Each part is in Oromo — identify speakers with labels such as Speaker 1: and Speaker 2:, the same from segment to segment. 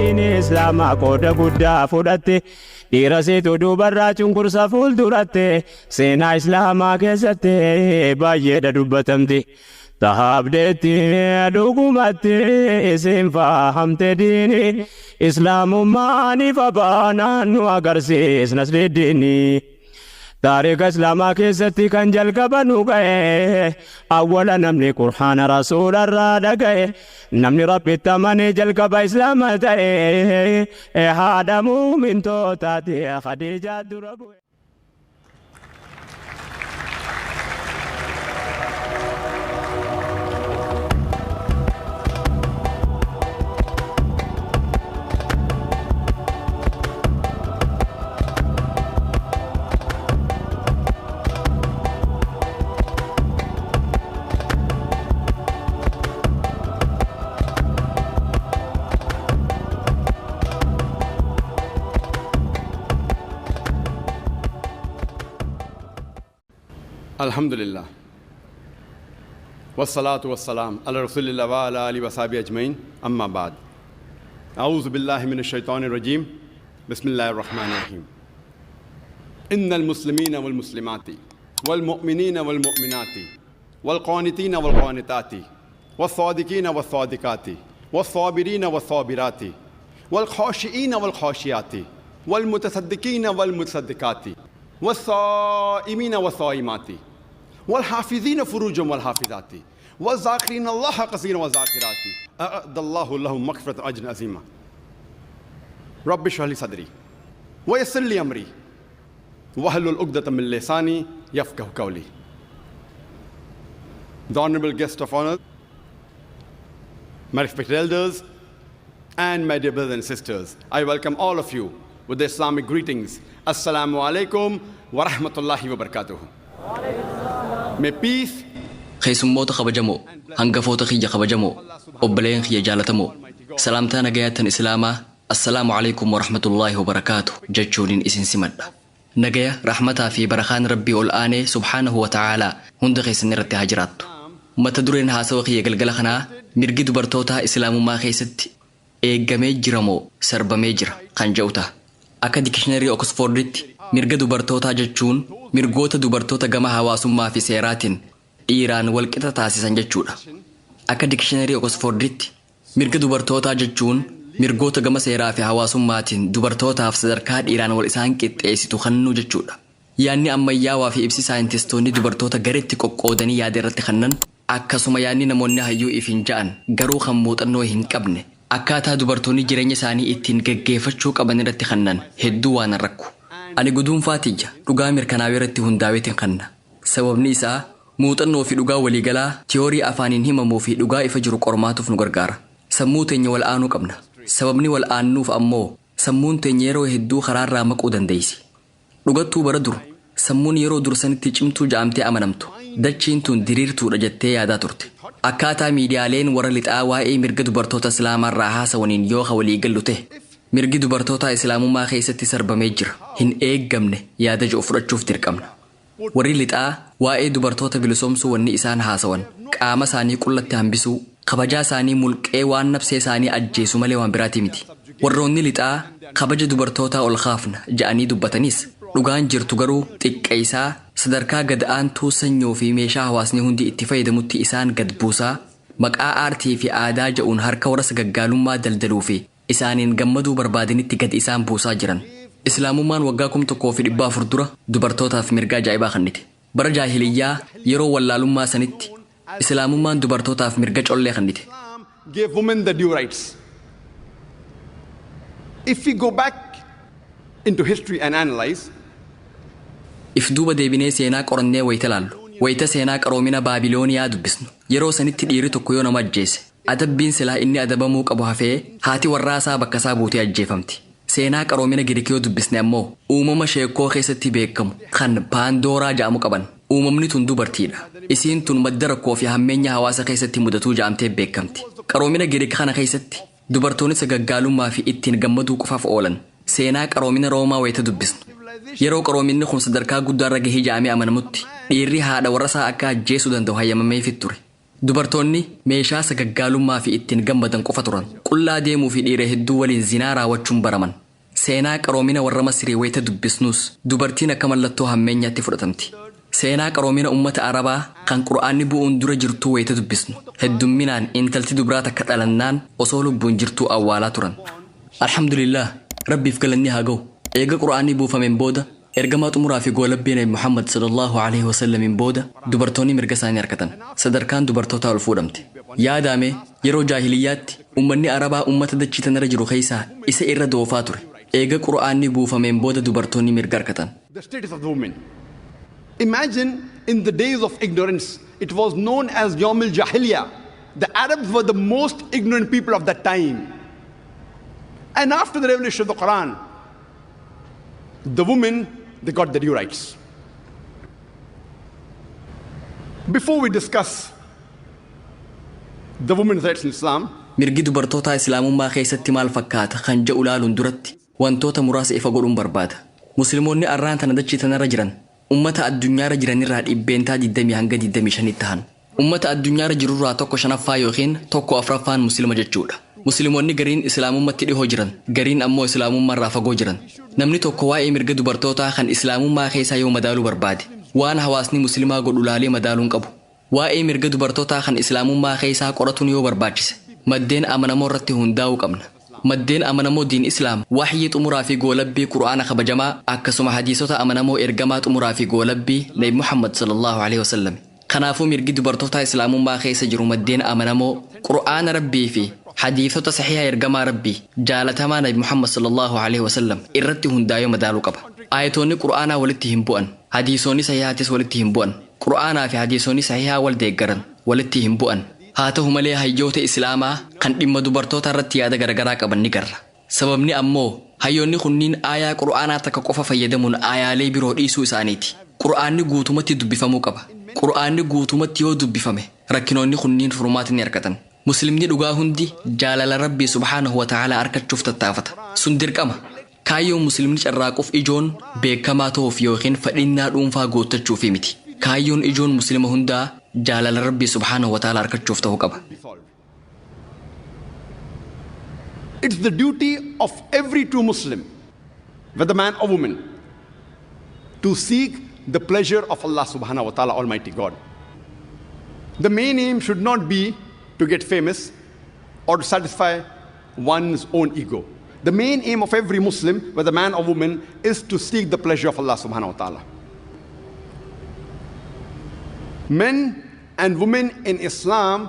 Speaker 1: دين إسلام قود قدا فودته dhiirasitu dubarraa cunqursa fuulduratte seenaa islaamaa keessatti baay'eedha dubbatamti tahabdeetti dhugumatti isin fahamte diini islaamummaan ifa baanaan nu agarsiisnas diini taariika islaamaa keessatti kan jalqabanu ga'e awwala namni qur'aana rasuularraa dhaga'e namni rabbitti amane jalqaba islaama ta'e haadha muumintootaati Khadiijaa dura bu'e.
Speaker 2: الحمد لله والصلاة والسلام على رسول الله وعلى آله وصحبه أجمعين أما بعد أعوذ بالله من الشيطان الرجيم بسم الله الرحمن الرحيم إن المسلمين والمسلمات والمؤمنين والمؤمنات والقانتين والقانتات والصادقين والصادقات والصابرين والصابرات والخاشئين والخاشيات والمتصدقين والمتصدقات والصائمين والصائمات والحافظين فروجهم والحافظات والذاكرين الله كثيرا والذاكرات أعد الله لهم مغفرة أجر عظيما رب اشرح لي صدري ويسر لي أمري واحلل عقدة من لساني يفقهوا قولي. The honorable guest of honor, my respected elders and my dear brothers and sisters, I welcome all of you with the Islamic greetings. Assalamu alaikum wa rahmatullahi wa barakatuh. May peace.
Speaker 3: Keessummoota kabajamoo, hangafoota kiyya kabajamoo, obboleen kiyya jaalatamoo, salaamtaa nagayaatan islaamaa, assalaamu alaikum wa rahmatullahi wa barakatuh jechuuniin isin simadha. Nagaya, rahmataa fi barakaan rabbii ol aanee subhaanahu wa ta'aalaa hunda keessan irratti haa jiraattu. Mata dureen haasawa kiyya galgala kanaa mirgi dubartootaa islaamummaa keessatti eeggamee jiramoo sarbamee jira kan jedhu ta'a. Akka dikishinarii Oxforditti mirga dubartootaa jechuun mirgoota dubartoota gama hawaasummaa fi seeraatiin dhiiraan walqixa taasisan jechuudha. Akka dikishinarii Oxforditti mirga dubartootaa jechuun mirgoota gama seeraa fi hawaasummaatiin dubartootaaf sadarkaa dhiiraan wal isaan qixxeessitu kennuu jechuudha. Yaanni ammayyaawaa fi ibsi saayintistoonni dubartoota gareetti qoqqoodanii yaada irratti kennan akkasuma yaanni namoonni hayyuu ifin ja'an garuu kan muuxannoo hin qabne akkaataa dubartoonni jireenya isaanii ittiin geggeeffachuu qaban irratti kennan hedduu waan rakku. Ani guduunfaatiyya dhugaa mirkanaawaa irratti hundaa'eetiin kenna. Sababni isaa muuxannoo fi dhugaa waliigalaa tiyoorii afaaniin himamuu fi dhugaa ifa jiru qormaatuuf nu gargaara. Sammuu teenya wal aanuu qabna. Sababni wal aannuuf ammoo sammuun teenya yeroo hedduu karaarraa maquu dandeessi. Dhugattuu bara dur sammuun yeroo dursanitti cimtuu ja'amtee amanamtu dachiin tun diriirtuudha jettee yaadaa turte. Akkaataa miidiyaaleen warra lixaa waa'ee mirga dubartoota islaamarraa haasawaniin yoo walii gallu ta'e mirgi dubartoota islaamummaa keessatti sarbamee jira hin eeggamne yaada jiru fudhachuuf dirqamna. Warri lixaa waa'ee dubartoota bilisoomsuu wanni isaan haasawan qaama isaanii qullatti hambisuu kabajaa isaanii mulqee waan nafsee isaanii ajjeesu malee waan biraati miti. Warroonni lixaa kabaja dubartootaa ol kaafna ja'anii dubbatanis dhugaan jirtu garuu xiqqeessaa sadarkaa gad aantuu sanyoo fi meeshaa hawaasni hundi itti fayyadamutti isaan gad buusaa maqaa aartii fi aadaa ja'uun harka warra sagaggaalummaa daldaluu fi isaaniin gammaduu barbaadanitti gad isaan buusaa jiran. Islaamummaan waggaa 1400 dura dubartootaaf mirga ajaa'ibaa kennite. Bara jaahiliyyaa yeroo wallaalummaa sanitti islaamummaan dubartootaaf mirga collee kennite.
Speaker 2: Gave women the due rights. If we go back into history and analyze,
Speaker 3: if duuba deebinee seenaa qorannee wayita laallu wayita seenaa qaroomina baabilooniyaa dubbisnu yeroo sanitti dhiirri tokko yoo nama ajjeese adabbiin silaa inni adabamuu qabu hafee haati warraasaa bakka isaa buutee ajjeefamti. Seenaa qaroomina Giriikii yoo dubbisne ammoo uumama sheekoo keessatti beekamu kan paandooraa ja'amu qaban. Uumamni tun dubartiidha. Isiin tun madda rakkoo fi hammeenya hawaasa keessatti mudatuu ja'amtee beekamti. Qaroomina Giriikii kana keessatti dubartoonni sagaggaalummaa fi ittiin gammaduu qofaaf oolan. Seenaa qaroomina Roomaa wayita dubbisnu yeroo qaroominni kun sadarkaa guddaarra gahee ja'amee amanamutti dhiirri haadha warra isaa akka ajjeesuu danda'u hayyamameefii ture. dubartoonni meeshaa sagaggaalummaa fi ittiin gammadan qofa turan qullaa deemuu fi dhiira hedduu waliin zinaa raawwachuun baraman seenaa qaroomina warra Masrii wayita dubbisnus dubartiin akka mallattoo hammeenyaatti fudhatamti seenaa qaroomina ummata arabaa kan qura'aanni bu'uun dura jirtuu wayita dubbisnu heddumminaan intalti dubraa takka dhalannaan osoo lubbuun jirtuu awwaalaa turan alhamdulillah rabbiif galanni haa ga'u eega qura'aanni buufameen booda ergamaa xumuraa fi goolabbii nabi Muhammad sallallahu alaihi wasallamiin booda dubartoonni mirga isaanii harkatan sadarkaan dubartootaa ol fuudhamte yaadame yeroo jaahiliyyaatti ummanni arabaa ummata dachii tanarra jiru keessaa isa irra doofaa ture eega qura'aanni buufameen booda dubartoonni mirga harkatan.
Speaker 2: The status of the women. Imagine in the days of ignorance, it was known as Yawm al-Jahiliyyah. The Arabs were the most ignorant people of that time. And after the revelation of the Quran, the women, they got their due rights. Before we discuss the women's rights in Islam,
Speaker 3: mirgi dubartootaa islaamummaa keessatti maal fakkaata kan jedhu ilaaluun duratti wantoota muraasa ifa godhuun barbaada. Musliimoonni arraan tana dachii tanarra jiran ummata addunyaarra jiranirraa dhibbeentaa 20 hanga 25 ta'an. Ummata addunyaarra jirurraa tokko shanaffaa yookiin tokko afraffaan muslima jechuudha. Musliimoonni gariin islaamummatti dhihoo jiran, gariin ammoo islaamummaarraa fagoo jiran. Namni tokko waa'ee mirga dubartootaa kan islaamummaa keessaa yoo madaaluu barbaade, waan hawaasni muslimaa godhu laalee madaaluun qabu. Waa'ee mirga dubartootaa kan islaamummaa keessaa qoratuun yoo barbaachise, maddeen amanamoo irratti hundaa'uu qabna. Maddeen amanamoo diin islaam wahyii xumuraa fi goolabbii qura'aana kabajamaa akkasuma hadiisota amanamoo ergamaa xumuraa fi goolabbii nabi Muhammad sallallahu alaihi wasallam. Kanaafuu mirgi dubartootaa islaamummaa keessa jiru maddeen amanamoo qura'aana rabbii fi hadiisota saxiiha ergamaa rabbii jaalatamaa nabi Muhammad sallallahu alaihi wasallam irratti hundaa'ee madaaluu qaba. Aayatoonni qura'aanaa walitti hin bu'an, hadiisonni saxiihaatis walitti hin bu'an, qura'aanaa fi hadiisonni saxiihaa wal deeggaran walitti hin bu'an. Haa ta'u malee hayyoota islaamaa kan dhimma dubartoota irratti yaada garagaraa qaban ni garra. Sababni ammoo hayyoonni kunniin aayaa qura'aanaa takka qofa fayyadamuun aayaalee biroo dhiisuu isaaniiti. Qura'aanni guutumatti dubbifamuu qaba. Qura'aanni guutumatti yoo dubbifame rakkinoonni kunniin furmaata ni argatan. Muslimni dhugaa hundi jaalala rabbii subhaanahu wa ta'ala argachuuf tattaafata. Sun dirqama. Kaayyoon muslimni carraaquuf ijoon beekamaa ta'uuf yookiin fedhinnaa dhuunfaa guuttachuuf miti. Kaayyoon ijoon muslima hundaa jaalala rabbii subhaanahu wa ta'ala argachuuf ta'uu qaba.
Speaker 2: it's the duty of every true Muslim, whether man or woman, to seek the pleasure of Allah subhanahu wa ta'ala, Almighty God. The main aim should not be to get famous or to satisfy one's own ego. The main aim of every Muslim, whether man or woman, is to seek the pleasure of Allah subhanahu wa ta'ala. Men and women in Islam,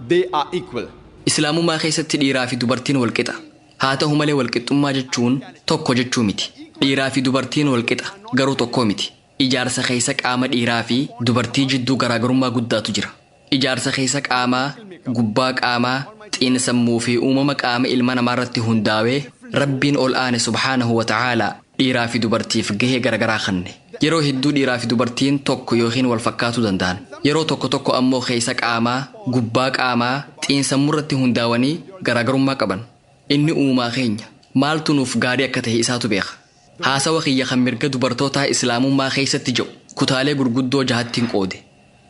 Speaker 2: they are equal.
Speaker 3: Islaamummaa keessatti dhiiraa fi dubartiin wal qixa. Haa ta'u malee wal qixxummaa jechuun tokko jechuu miti. Dhiiraa fi dubartiin wal qixa garuu tokko miti. Ijaarsa keessa qaama dhiiraa fi dubartii jidduu garaagarummaa guddaatu jira. Ijaarsa keessa qaamaa, gubbaa qaamaa, xiinsammuu fi uumama qaama ilma namaa irratti hundaa'ee Rabbiin ol aane subhaanahu wa ta'ala dhiiraa fi dubartiif gahee garagaraa kenne. Yeroo hedduu dhiiraa fi dubartiin tokko yookiin wal fakkaatuu danda'an. Yeroo tokko tokko ammoo keessa qaamaa, gubbaa qaamaa, xiinsammuu irratti hundaa'anii garaagarummaa qaban. Inni uumaa keenya maaltu nuuf gaarii akka ta'e isaatu beeka. Haasawa kiyya kan mirga dubartootaa islaamummaa keessatti jiru kutaalee gurguddoo jahattiin qoode.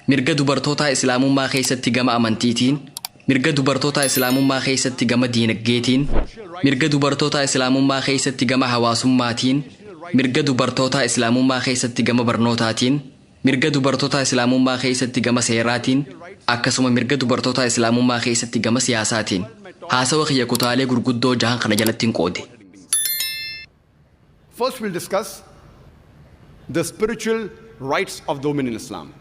Speaker 3: Mirga dubartootaa islaamummaa keessatti gama amantiitiin, mirga dubartootaa islaamummaa keessatti gama diinagdeetiin, mirga dubartootaa islaamummaa keessatti gama hawaasummaatiin, mirga dubartootaa islaamummaa keessatti gama barnootaatiin, mirga dubartootaa islaamummaa keessatti gama seeraatiin, akkasuma mirga dubartootaa islaamummaa keessatti gama siyaasaatiin. Haasawa kiyya kutaalee gurguddoo jahan kana jalattiin qoode.
Speaker 2: First we'll discuss the spiritual rights of the women in Islam.